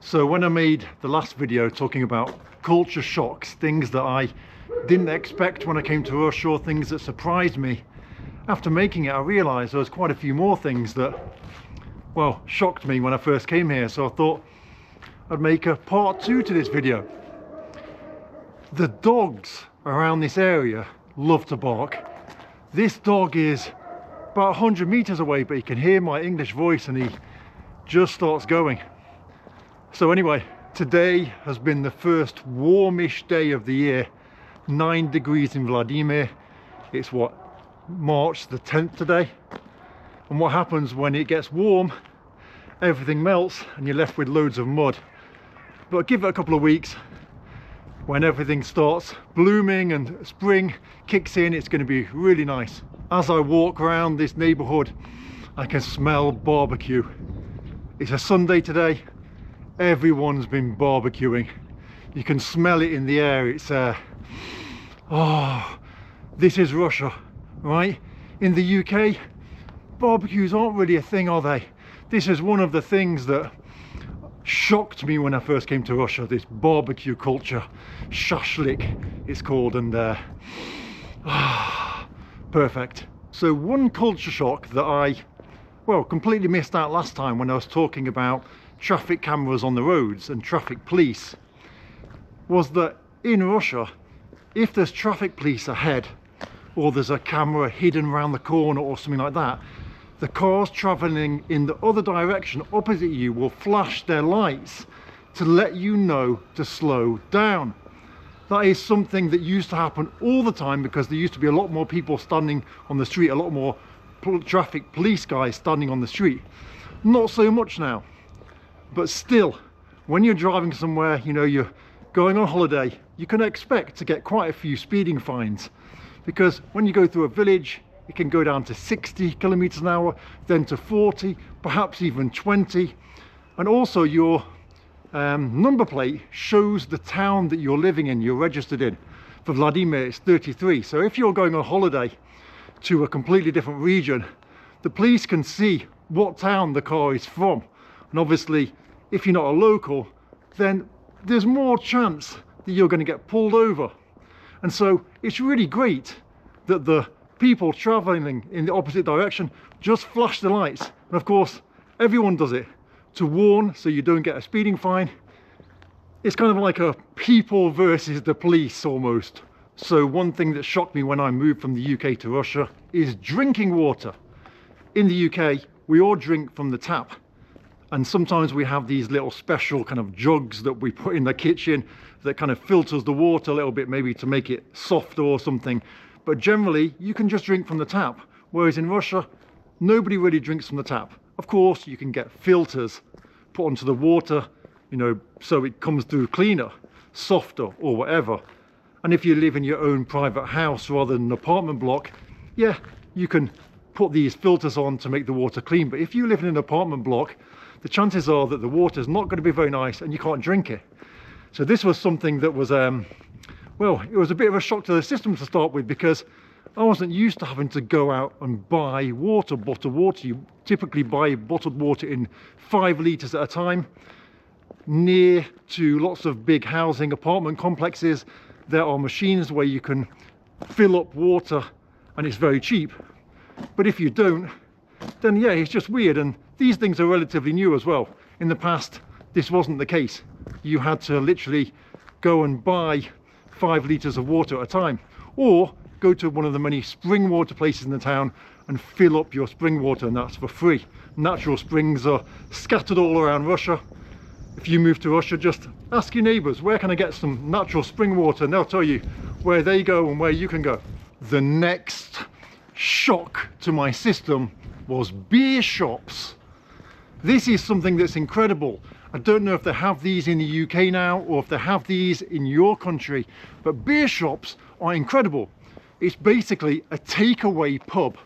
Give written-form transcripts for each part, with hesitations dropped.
So when I made the last video talking about culture shocks, things that I didn't expect when I came to Russia, or things that surprised me, after making it I realised there was quite a few more things that, well, shocked me when I first came here. So I thought I'd make a part 2 to this video. The dogs around this area love to bark. This dog is about 100 meters away, but he can hear my English voice and he just starts going. So anyway, today has been the first warmish day of the year. 9 degrees in Vladimir. It's what, March the 10th today. And what happens when it gets warm, everything melts and you're left with loads of mud. But give it a couple of weeks, when everything starts blooming and spring kicks in, it's going to be really nice. As I walk around this neighborhood, I can smell barbecue. It's a Sunday today. Everyone's been barbecuing. You can smell it in the air. It's oh, this is Russia, right? In the UK, barbecues aren't really a thing, are they? This is one of the things that shocked me when I first came to Russia, this barbecue culture. Shashlik it's called, and perfect. So one culture shock that I, well, completely missed out last time when I was talking about traffic cameras on the roads and traffic police, was that in Russia, if there's traffic police ahead, or there's a camera hidden around the corner or something like that, the cars travelling in the other direction opposite you will flash their lights to let you know to slow down. That is something that used to happen all the time, because there used to be a lot more people standing on the street, a lot more traffic police guys standing on the street. Not so much now. But still, when you're driving somewhere, you know, you're going on holiday, you can expect to get quite a few speeding fines, because when you go through a village, it can go down to 60 kilometers an hour, then to 40, perhaps even 20. And also your number plate shows the town that you're living in, you're registered in. For Vladimir, it's 33. So if you're going on holiday to a completely different region, the police can see what town the car is from. And obviously, if you're not a local, then there's more chance that you're going to get pulled over. And so it's really great that the people traveling in the opposite direction just flash the lights. And of course, everyone does it to warn, so you don't get a speeding fine. It's kind of like a people versus the police almost. So one thing that shocked me when I moved from the UK to Russia is drinking water. In the UK, we all drink from the tap. And sometimes we have these little special kind of jugs that we put in the kitchen that kind of filters the water a little bit, maybe to make it softer or something. But generally, you can just drink from the tap. Whereas in Russia, nobody really drinks from the tap. Of course, you can get filters put onto the water, you know, so it comes through cleaner, softer, or whatever. And if you live in your own private house rather than an apartment block, yeah, you can put these filters on to make the water clean. But if you live in an apartment block, the chances are that the water is not going to be very nice and you can't drink it. So this was something that was, well, it was a bit of a shock to the system to start with, because I wasn't used to having to go out and buy water, bottled water. You typically buy bottled water in 5 litres at a time. Near to lots of big housing apartment complexes, there are machines where you can fill up water and it's very cheap. But if you don't, then yeah, it's just weird. And these things are relatively new as well. In the past, this wasn't the case. You had to literally go and buy 5 litres of water at a time, or go to one of the many spring water places in the town and fill up your spring water, and that's for free. Natural springs are scattered all around Russia. If you move to Russia, just ask your neighbours, where can I get some natural spring water? And they'll tell you where they go and where you can go. The next shock to my system was beer shops. This is something that's incredible. I don't know if they have these in the UK now, or if they have these in your country, but beer shops are incredible. It's basically a takeaway pub.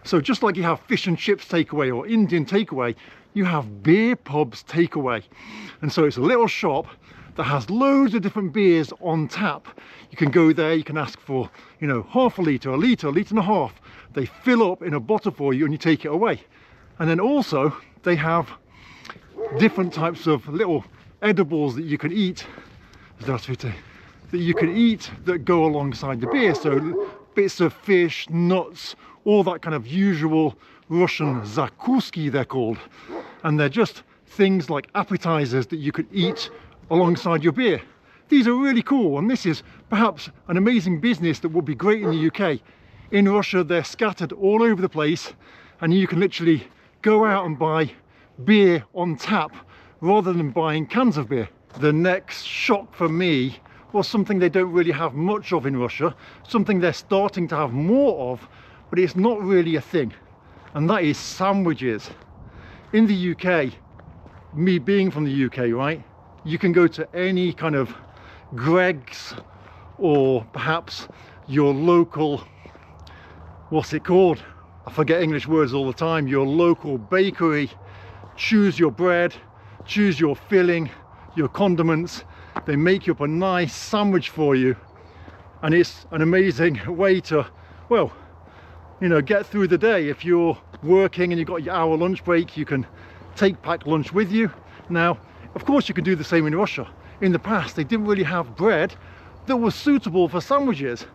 So just like you have fish and chips takeaway or Indian takeaway, you have beer pubs takeaway. And so it's a little shop that has loads of different beers on tap. You can go there, you can ask for, you know, half a litre, a litre and a half. They fill up in a bottle for you and you take it away. And then also they have different types of little edibles that you can eat, that go alongside the beer. So bits of fish, nuts, all that kind of usual Russian Zakuski they're called. And they're just things like appetizers that you could eat alongside your beer. These are really cool, and this is perhaps an amazing business that would be great in the UK. In Russia, they're scattered all over the place, and you can literally go out and buy beer on tap rather than buying cans of beer. The next shock for me was something they don't really have much of in Russia, something they're starting to have more of, but it's not really a thing, and that is sandwiches. In the UK, me being from the UK, right, you can go to any kind of Greggs or perhaps your local, what's it called? I forget English words all the time. Your local bakery, choose your bread, choose your filling, your condiments. They make you up a nice sandwich for you, and it's an amazing way to, well, you know, get through the day. If you're working and you've got your hour lunch break, you can take packed lunch with you. Now, of course, you can do the same in Russia. In the past, they didn't really have bread that was suitable for sandwiches,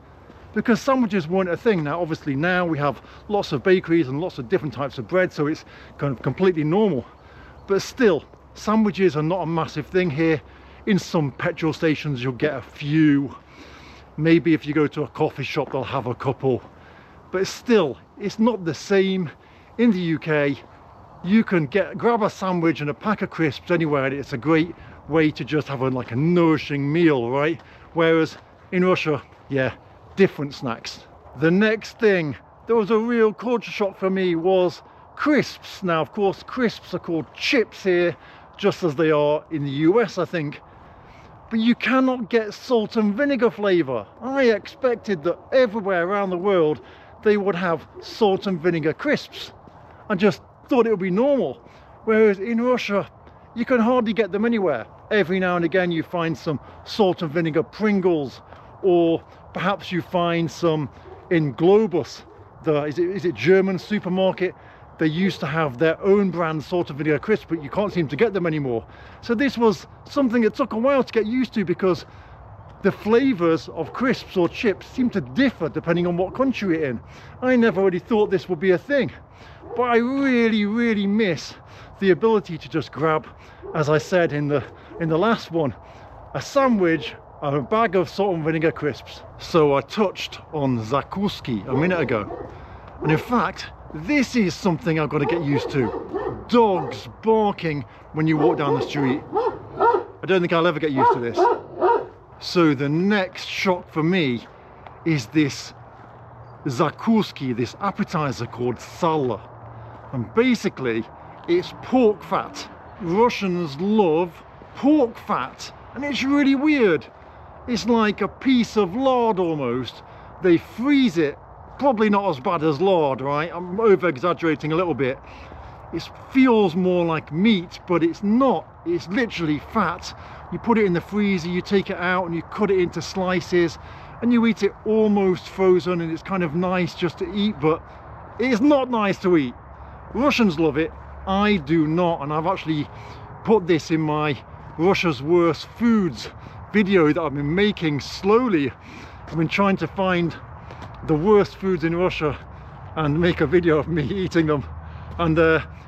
because sandwiches weren't a thing. Now, obviously, now we have lots of bakeries and lots of different types of bread, so it's kind of completely normal. But still, sandwiches are not a massive thing here. In some petrol stations, you'll get a few. Maybe if you go to a coffee shop, they'll have a couple. But still, it's not the same. In the UK, you can grab a sandwich and a pack of crisps anywhere, and it's a great way to just have a nourishing meal, right? Whereas in Russia, yeah, different snacks. The next thing that was a real culture shock for me was crisps. Now, of course, crisps are called chips here, just as they are in the US, I think. But you cannot get salt and vinegar flavour. I expected that everywhere around the world they would have salt and vinegar crisps. I just thought it would be normal. Whereas in Russia, you can hardly get them anywhere. Every now and again you find some salt and vinegar Pringles, or perhaps you find some in Globus, is it German supermarket. They used to have their own brand salt and vinegar crisps, but you can't seem to get them anymore. So this was something that took a while to get used to, because the flavors of crisps or chips seem to differ depending on what country you're in. I never really thought this would be a thing, but I really miss the ability to just grab, as I said in the last one, a sandwich and a bag of salt and vinegar crisps. So I touched on Zakuski a minute ago, and in fact, this is something I've got to get used to. Dogs barking when you walk down the street. I don't think I'll ever get used to this. So the next shock for me is this Zakuski, this appetizer called sala. And basically, it's pork fat. Russians love pork fat, and it's really weird. It's like a piece of lard almost. They freeze it. Probably not as bad as lard, right? I'm over exaggerating a little bit. It feels more like meat, but it's not. It's literally fat. You put it in the freezer, you take it out and you cut it into slices, and you eat it almost frozen, and it's kind of nice just to eat, but it's not nice to eat. Russians love it. I do not, and I've actually put this in my Russia's Worst Foods video that I've been making slowly. I've been trying to find the worst foods in Russia and make a video of me eating them, and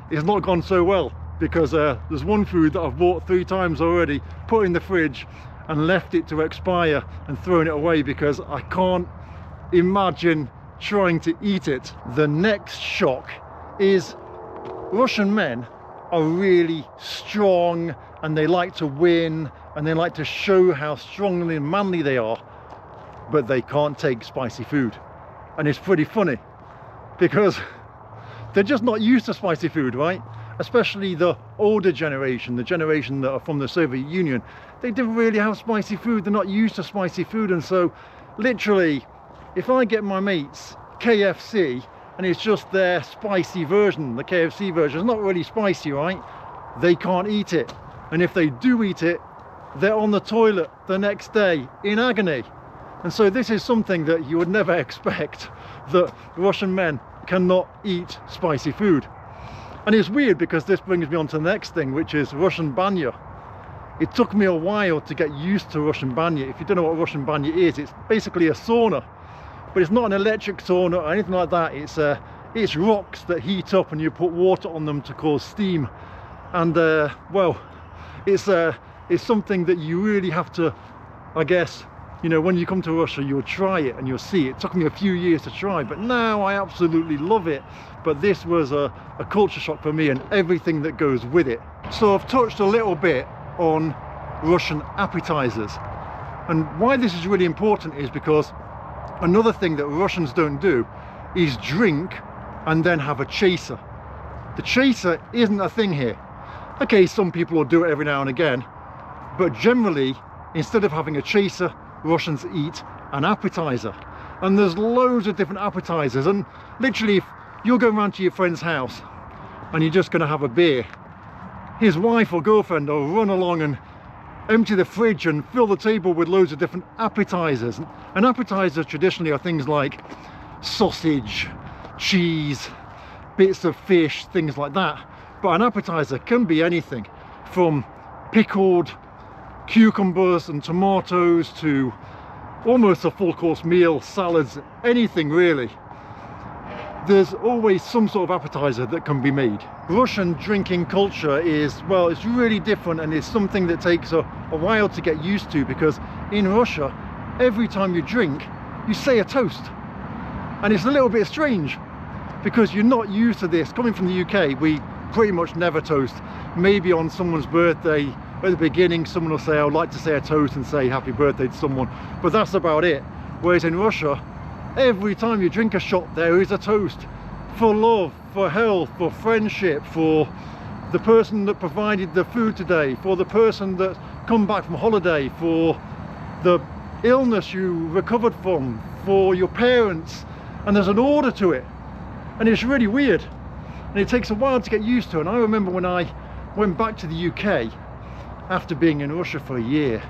it's not gone so well, because there's one food that I've bought 3 times already, put in the fridge and left it to expire and thrown it away, because I can't imagine trying to eat it. The next shock is Russian men are really strong, and they like to win, and they like to show how strong and manly they are, but they can't take spicy food. And it's pretty funny, because they're just not used to spicy food, right? Especially the older generation, the generation that are from the Soviet Union. They didn't really have spicy food. They're not used to spicy food. And so literally, if I get my mates KFC and it's just their spicy version, the KFC version, it's not really spicy, right? They can't eat it. And if they do eat it, they're on the toilet the next day in agony. And so this is something that you would never expect, that Russian men cannot eat spicy food. And it's weird because this brings me on to the next thing, which is Russian banya. It took me a while to get used to Russian banya. If you don't know what Russian banya is, it's basically a sauna, but it's not an electric sauna or anything like that. It's rocks that heat up and you put water on them to cause steam. And well, it's something that you really have to, I guess, you know, when you come to Russia, you'll try it and you'll see. It took me a few years to try, but now I absolutely love it. But this was a culture shock for me and everything that goes with it. So I've touched a little bit on Russian appetizers. And why this is really important is because another thing that Russians don't do is drink and then have a chaser. The chaser isn't a thing here. Okay, some people will do it every now and again, but generally, instead of having a chaser, Russians eat an appetizer. And there's loads of different appetizers, and literally if you're going around to your friend's house and you're just going to have a beer, his wife or girlfriend will run along and empty the fridge and fill the table with loads of different appetizers. And appetizers traditionally are things like sausage, cheese, bits of fish, things like that. But an appetizer can be anything from pickled cucumbers and tomatoes to almost a full course meal, salads, anything really. There's always some sort of appetizer that can be made. Russian drinking culture is, well, it's really different, and it's something that takes a while to get used to, because in Russia, every time you drink, you say a toast. And it's a little bit strange because you're not used to this. Coming from the UK, we pretty much never toast. Maybe on someone's birthday, at the beginning, someone will say, I would like to say a toast and say happy birthday to someone, but that's about it. Whereas in Russia, every time you drink a shot, there is a toast for love, for health, for friendship, for the person that provided the food today, for the person that's come back from holiday, for the illness you recovered from, for your parents. And there's an order to it, and it's really weird, and it takes a while to get used to. And I remember when I went back to the UK after being in Russia for a year,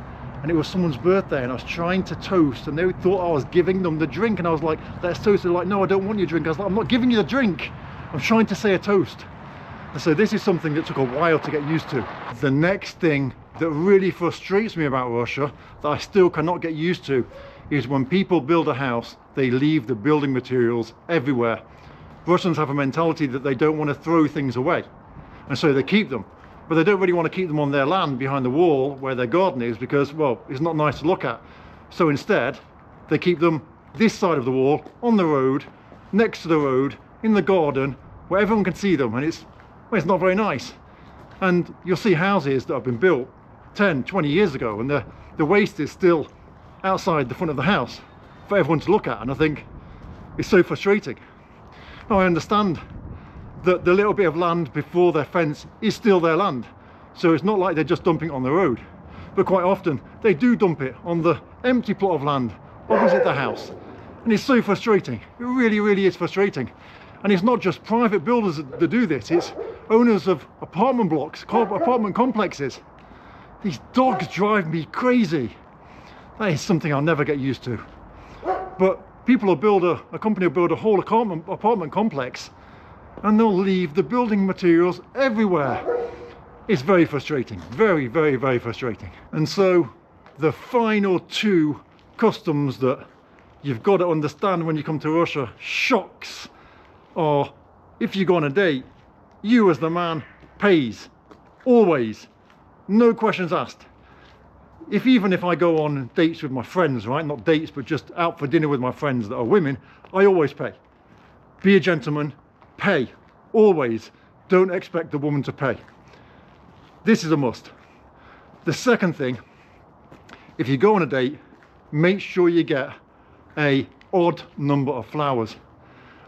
and it was someone's birthday, and I was trying to toast, and they thought I was giving them the drink, and I was like, let's toast. They're like, no, I don't want your drink. I was like, I'm not giving you the drink, I'm trying to say a toast. And so this is something that took a while to get used to. The next thing that really frustrates me about Russia, that I still cannot get used to, is when people build a house, they leave the building materials everywhere. Russians have a mentality that they don't want to throw things away, and so they keep them. But they don't really want to keep them on their land behind the wall where their garden is, because, well, it's not nice to look at. So instead, they keep them this side of the wall, on the road, next to the road, in the garden, where everyone can see them, and it's not very nice. And you'll see houses that have been built 10, 20 years ago, and the waste is still outside the front of the house for everyone to look at, and I think it's so frustrating. Now, I understand that the little bit of land before their fence is still their land, so it's not like they're just dumping it on the road, but quite often they do dump it on the empty plot of land opposite the house, and it's so frustrating. It really, really is frustrating. And it's not just private builders that do this, it's owners of apartment blocks, apartment complexes. These dogs drive me crazy. That is something I'll never get used to. But people will build a company will build a whole apartment complex, and they'll leave the building materials everywhere. It's very frustrating, very, very, very frustrating. And so the final two customs that you've got to understand when you come to Russia, shocks, are if you go on a date, you as the man pays, always, no questions asked. Even if I go on dates with my friends, right, not dates, but just out for dinner with my friends that are women, I always pay. Be a gentleman, pay, always. Don't expect the woman to pay. This is a must. The second thing, if you go on a date, make sure you get an odd number of flowers.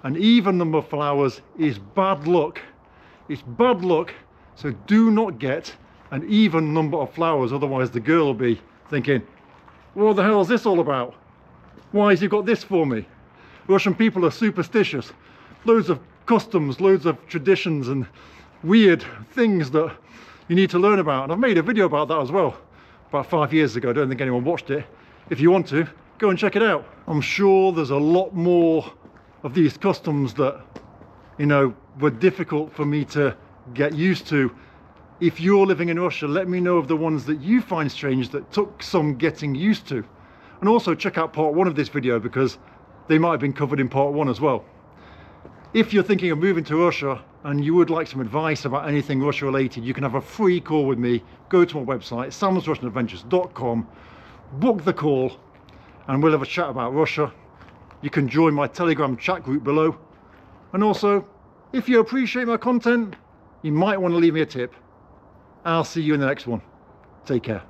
An even number of flowers is bad luck. It's bad luck, so do not get an even number of flowers, otherwise the girl will be thinking, what the hell is this all about? Why has he got this for me? Russian people are superstitious. Loads of customs, loads of traditions and weird things that you need to learn about. And I've made a video about that as well, about 5 years ago. I don't think anyone watched it. If you want to, go and check it out. I'm sure there's a lot more of these customs that, you know, were difficult for me to get used to. If you're living in Russia, let me know of the ones that you find strange that took some getting used to. And also check out part 1 of this video, because they might have been covered in part 1 as well. If you're thinking of moving to Russia and you would like some advice about anything Russia related, you can have a free call with me. Go to my website, samsrussianadventures.com, book the call, and we'll have a chat about Russia. You can join my Telegram chat group below. And also, if you appreciate my content, you might want to leave me a tip. I'll see you in the next one. Take care.